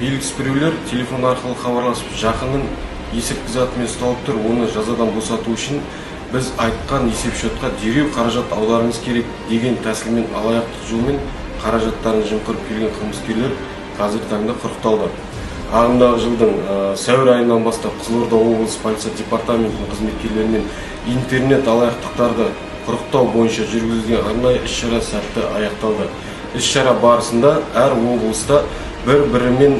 белгісіз біреулер телефон арқылы хабарласып, жақынның есірткі затымен ұсталып тұр, оны жазадан босату үшін біз айтқан есепшотқа дереу қаражат аударыңыз керек деген тәсілмен алаяқтық жолмен қаражаттарын жымқырып келген қылмыскерлер қазіргі таңда құрықталды. Ағымдағы жылдың сәуір айынан бастап Қызылорда облысы полиция департаментінің қызметкерлерімен интернет алаяқтықтарды құрықтау бойынша жүргізілген арнайы іс-шара сәтті аяқталды. Іс-шара барысында әр облыста бір-бірімен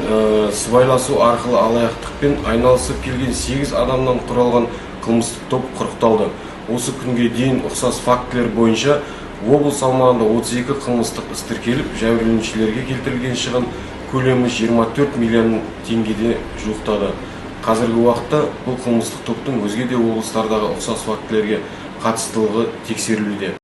сыбайласу арқылы алаяқтықпен айналысып келген 8 адамнан құралған қылмыстық топ құрықталды. Осы күнге дейін ұқсас фактілер бойынша облыс аумағында 32 қылмыстық іс тіркеліп, жәбірленушілерге келтірілген шығын көлемі 24 миллион теңгеде жуықтады. Қазіргі уақытта бұл қылмыстық топтың өзге де облыстардағы ұқсас фактілерге қатыстылығы тексерілуде.